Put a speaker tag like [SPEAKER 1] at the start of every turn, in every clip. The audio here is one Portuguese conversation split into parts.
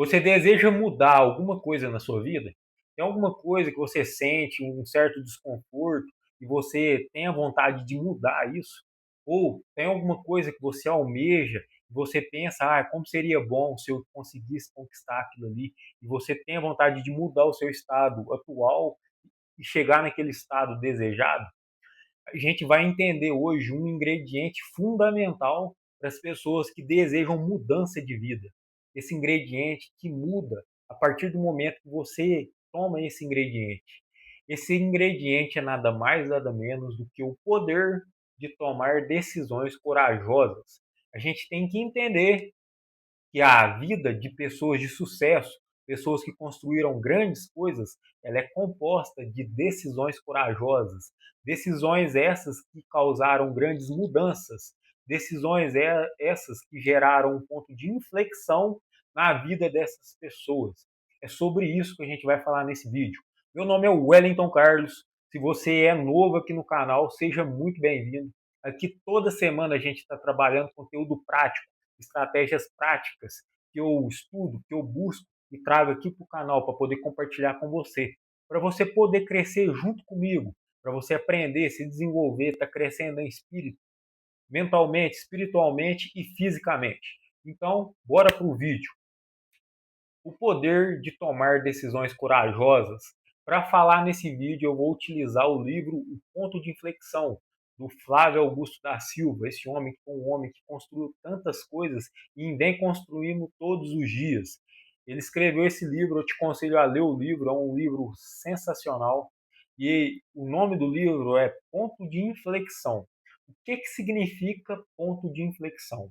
[SPEAKER 1] Você deseja mudar alguma coisa na sua vida? Tem alguma coisa que você sente um certo desconforto e você tem a vontade de mudar isso? Ou tem alguma coisa que você almeja e você pensa, como seria bom se eu conseguisse conquistar aquilo ali, e você tem a vontade de mudar o seu estado atual e chegar naquele estado desejado? A gente vai entender hoje um ingrediente fundamental para as pessoas que desejam mudança de vida. Esse ingrediente que muda a partir do momento que você toma esse ingrediente. Esse ingrediente é nada mais, nada menos do que o poder de tomar decisões corajosas. A gente tem que entender que a vida de pessoas de sucesso, pessoas que construíram grandes coisas, ela é composta de decisões corajosas, decisões essas que causaram grandes mudanças, decisões essas que geraram um ponto de inflexão na vida dessas pessoas. É sobre isso que a gente vai falar nesse vídeo. Meu nome é Wellington Carlos. Se você é novo aqui no canal, seja muito bem-vindo. Aqui toda semana a gente está trabalhando conteúdo prático, estratégias práticas que eu estudo, que eu busco e trago aqui para o canal para poder compartilhar com você, para você poder crescer junto comigo, para você aprender, se desenvolver, estar crescendo em espírito, mentalmente, espiritualmente e fisicamente. Então, bora para o vídeo. O poder de tomar decisões corajosas. Para falar nesse vídeo, eu vou utilizar o livro O Ponto de Inflexão, do Flávio Augusto da Silva. Esse homem foi um homem que construiu tantas coisas e vem construindo todos os dias. Ele escreveu esse livro, eu te aconselho a ler o livro, é um livro sensacional. E o nome do livro é Ponto de Inflexão. O que significa ponto de inflexão?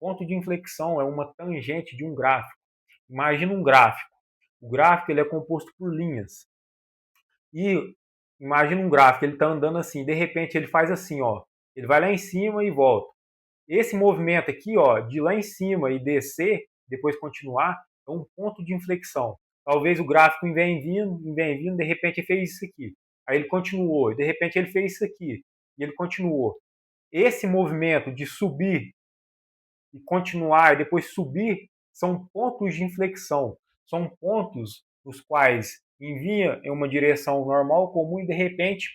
[SPEAKER 1] Ponto de inflexão é uma tangente de um gráfico. Imagina um gráfico. O gráfico ele é composto por linhas. E imagina um gráfico, ele está andando assim, de repente ele faz assim, ó. Ele vai lá em cima e volta. Esse movimento aqui, ó, de lá em cima e descer, depois continuar, é um ponto de inflexão. Talvez o gráfico vem vindo, de repente ele fez isso aqui. Aí ele continuou, de repente ele fez isso aqui, e ele continuou. Esse movimento de subir e continuar e depois subir são pontos de inflexão. São pontos nos quais envia em uma direção normal, comum e de repente,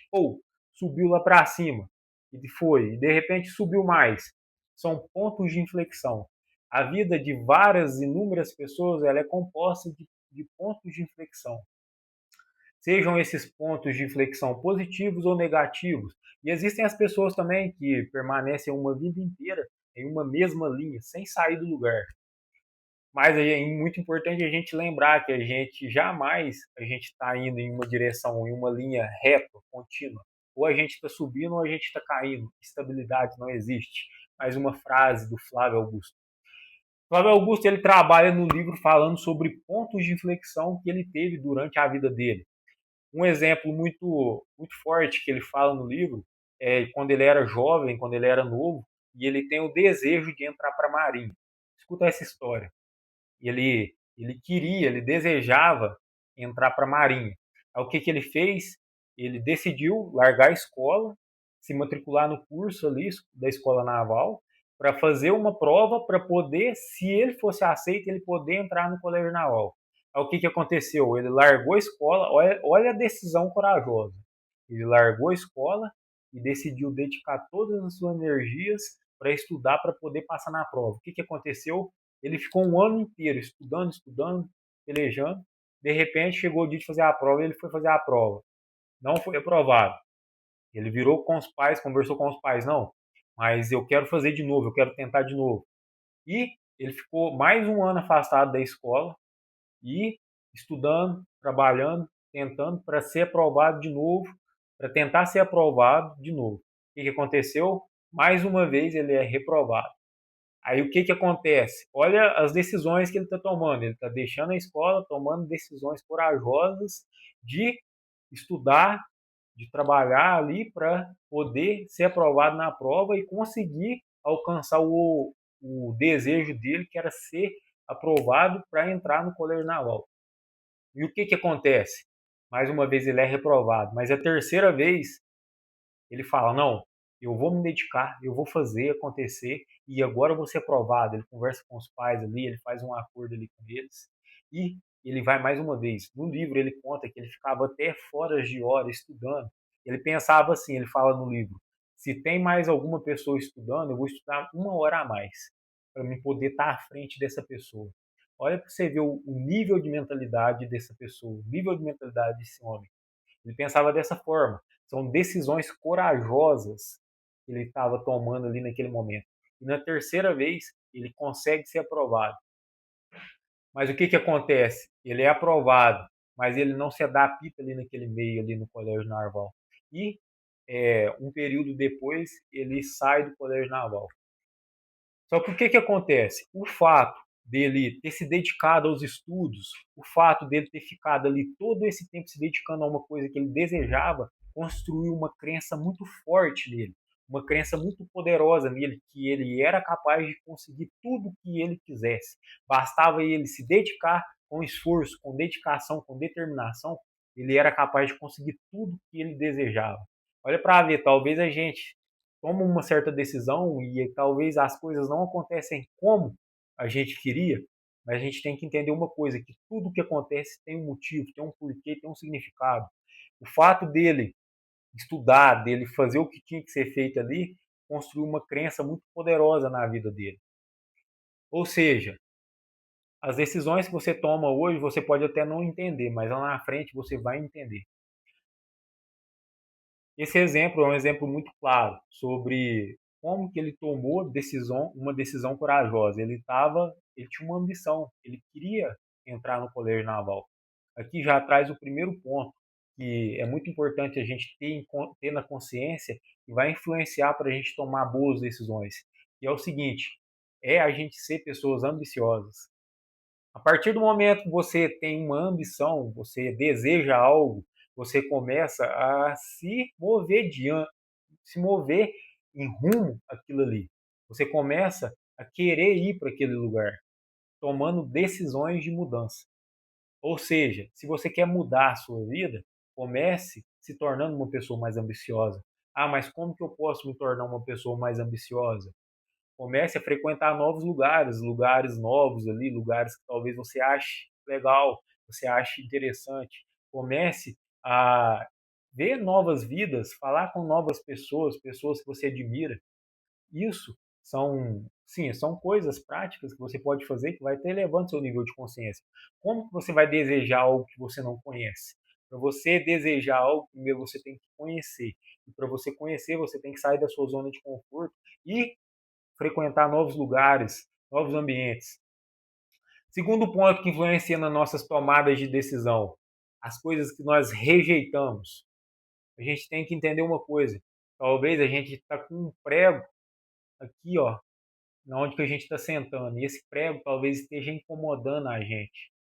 [SPEAKER 1] subiu lá para cima. E foi, e de repente subiu mais. São pontos de inflexão. A vida de várias, inúmeras pessoas ela é composta de pontos de inflexão. Sejam esses pontos de inflexão positivos ou negativos. E existem as pessoas também que permanecem uma vida inteira em uma mesma linha, sem sair do lugar. Mas é muito importante a gente lembrar que a gente jamais está indo em uma direção, em uma linha reta, contínua. Ou a gente está subindo ou a gente está caindo. Estabilidade não existe. Mais uma frase do Flávio Augusto. Flávio Augusto ele trabalha no livro falando sobre pontos de inflexão que ele teve durante a vida dele. Um exemplo muito forte que ele fala no livro é quando ele era jovem, quando ele era novo, e ele tem o desejo de entrar para a Marinha. Escuta essa história. Ele desejava entrar para a Marinha. Aí o que ele fez? Ele decidiu largar a escola, se matricular no curso ali da Escola Naval, para fazer uma prova para poder, se ele fosse aceito, ele poder entrar no Colégio Naval. Aí o que aconteceu? Ele largou a escola, olha a decisão corajosa. Ele largou a escola e decidiu dedicar todas as suas energias para estudar para poder passar na prova. O que aconteceu? Ele ficou um ano inteiro estudando, pelejando. De repente chegou o dia de fazer a prova e ele foi fazer a prova. Não foi aprovado. Ele virou com os pais, conversou com os pais, não, mas eu quero fazer de novo, eu quero tentar de novo. E ele ficou mais um ano afastado da escola e estudando, trabalhando, tentando para ser aprovado de novo, para tentar ser aprovado de novo. O que aconteceu? Mais uma vez ele é reprovado. Aí o que acontece? Olha as decisões que ele está tomando. Ele está deixando a escola, tomando decisões corajosas de estudar, de trabalhar ali para poder ser aprovado na prova e conseguir alcançar o desejo dele, que era ser aprovado para entrar no Colégio Naval. E o que acontece? Mais uma vez ele é reprovado, mas a terceira vez ele fala: não, eu vou me dedicar, eu vou fazer acontecer e agora eu vou ser aprovado. Ele conversa com os pais ali, ele faz um acordo ali com eles e ele vai mais uma vez. No livro ele conta que ele ficava até fora de hora estudando. Ele pensava assim, ele fala no livro, se tem mais alguma pessoa estudando, eu vou estudar 1 hora a mais para mim poder estar à frente dessa pessoa. Olha para você ver o nível de mentalidade dessa pessoa, o nível de mentalidade desse homem. Ele pensava dessa forma. São decisões corajosas que ele estava tomando ali naquele momento. E na terceira vez, ele consegue ser aprovado. Mas o que acontece? Ele é aprovado, mas ele não se adapta ali naquele meio, ali no Colégio Naval. E um período depois, ele sai do Colégio Naval. Só que o que acontece? O fato dele ter se dedicado aos estudos, o fato dele ter ficado ali todo esse tempo se dedicando a uma coisa que ele desejava, construiu uma crença muito forte nele, uma crença muito poderosa nele, que ele era capaz de conseguir tudo o que ele quisesse. Bastava ele se dedicar com esforço, com dedicação, com determinação, ele era capaz de conseguir tudo o que ele desejava. Olha para ver, talvez a gente toma uma certa decisão e talvez as coisas não acontecem como a gente queria, mas a gente tem que entender uma coisa, que tudo que acontece tem um motivo, tem um porquê, tem um significado. O fato dele estudar, dele fazer o que tinha que ser feito ali, construiu uma crença muito poderosa na vida dele. Ou seja, as decisões que você toma hoje, você pode até não entender, mas lá na frente você vai entender. Esse exemplo é um exemplo muito claro sobre como que ele tomou uma decisão corajosa. Ele tinha uma ambição, ele queria entrar no colégio naval. Aqui já traz o primeiro ponto, que é muito importante a gente ter na consciência e vai influenciar para a gente tomar boas decisões. E é o seguinte, é a gente ser pessoas ambiciosas. A partir do momento que você tem uma ambição, você deseja algo, você começa a se mover em rumo àquilo ali. Você começa a querer ir para aquele lugar, tomando decisões de mudança. Ou seja, se você quer mudar a sua vida, comece se tornando uma pessoa mais ambiciosa. Ah, mas como que eu posso me tornar uma pessoa mais ambiciosa? Comece a frequentar novos lugares, lugares novos ali, lugares que talvez você ache legal, você ache interessante. Comece a ver novas vidas, falar com novas pessoas, pessoas que você admira. Isso são coisas práticas que você pode fazer que vai ter elevando seu nível de consciência. Como que você vai desejar algo que você não conhece? Para você desejar algo, primeiro você tem que conhecer. E para você conhecer, você tem que sair da sua zona de conforto e frequentar novos lugares, novos ambientes. Segundo ponto que influencia nas nossas tomadas de decisão, as coisas que nós rejeitamos. A gente tem que entender uma coisa. Talvez a gente está com um prego aqui, ó, na onde que a gente está sentando. E esse prego talvez esteja incomodando a gente.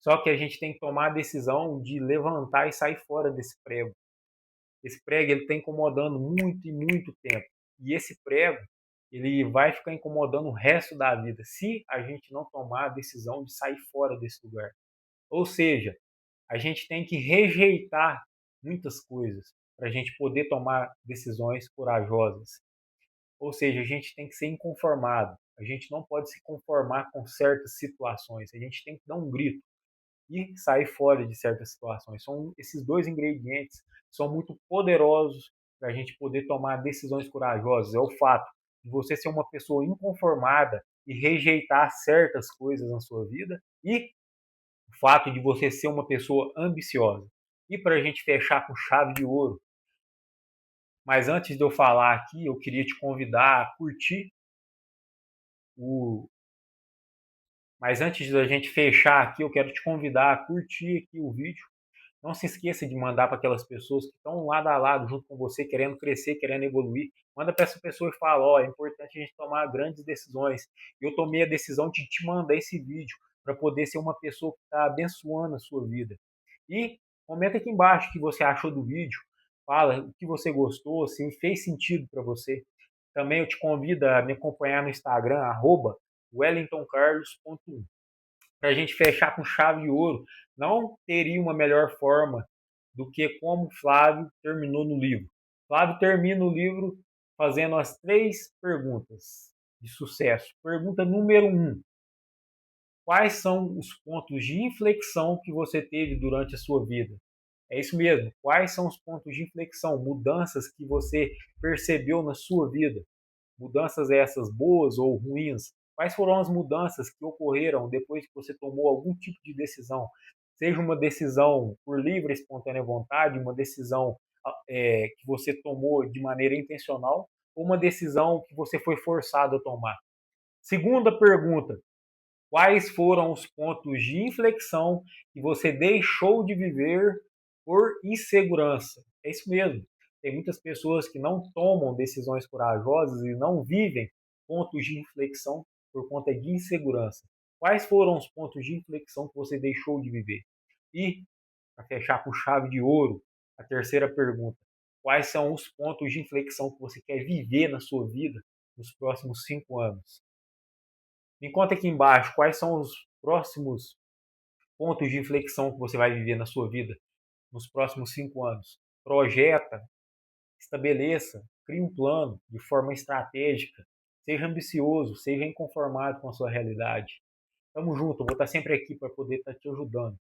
[SPEAKER 1] Só que a gente tem que tomar a decisão de levantar e sair fora desse prego. Esse prego ele está incomodando muito e muito tempo. E esse prego ele vai ficar incomodando o resto da vida se a gente não tomar a decisão de sair fora desse lugar. Ou seja, a gente tem que rejeitar muitas coisas para a gente poder tomar decisões corajosas. Ou seja, a gente tem que ser inconformado. A gente não pode se conformar com certas situações. A gente tem que dar um grito e sair fora de certas situações. São esses dois ingredientes que são muito poderosos para a gente poder tomar decisões corajosas. É o fato de você ser uma pessoa inconformada e rejeitar certas coisas na sua vida e o fato de você ser uma pessoa ambiciosa. E para a gente fechar com chave de ouro, mas antes de eu falar aqui, eu queria te convidar a curtir o. Mas antes da gente fechar aqui, eu quero te convidar a curtir aqui o vídeo. Não se esqueça de mandar para aquelas pessoas que estão lado a lado junto com você, querendo crescer, querendo evoluir. Manda para essa pessoa e fala: ó, é importante a gente tomar grandes decisões. Eu tomei a decisão de te mandar esse vídeo para poder ser uma pessoa que está abençoando a sua vida. E comenta aqui embaixo o que você achou do vídeo. Fala o que você gostou, se fez sentido para você. Também eu te convido a me acompanhar no Instagram, @wellingtoncarlos.1. Para a gente fechar com chave de ouro, não teria uma melhor forma do que como Flávio terminou no livro. Flávio termina o livro fazendo as 3 perguntas de sucesso. Pergunta número 1: quais são os pontos de inflexão que você teve durante a sua vida? É isso mesmo. Quais são os pontos de inflexão, mudanças que você percebeu na sua vida? Mudanças essas boas ou ruins? Quais foram as mudanças que ocorreram depois que você tomou algum tipo de decisão? Seja uma decisão por livre e espontânea vontade, uma decisão que você tomou de maneira intencional, ou uma decisão que você foi forçado a tomar. Segunda pergunta: quais foram os pontos de inflexão que você deixou de viver por insegurança? É isso mesmo. Tem muitas pessoas que não tomam decisões corajosas e não vivem pontos de inflexão por conta de insegurança. Quais foram os pontos de inflexão que você deixou de viver? E, para fechar com chave de ouro, a terceira pergunta: quais são os pontos de inflexão que você quer viver na sua vida nos próximos 5 anos? Me conta aqui embaixo quais são os próximos pontos de inflexão que você vai viver na sua vida nos próximos 5 anos. Projeta, estabeleça, crie um plano de forma estratégica, seja ambicioso, seja inconformado com a sua realidade. Tamo junto, eu vou estar sempre aqui para poder estar te ajudando.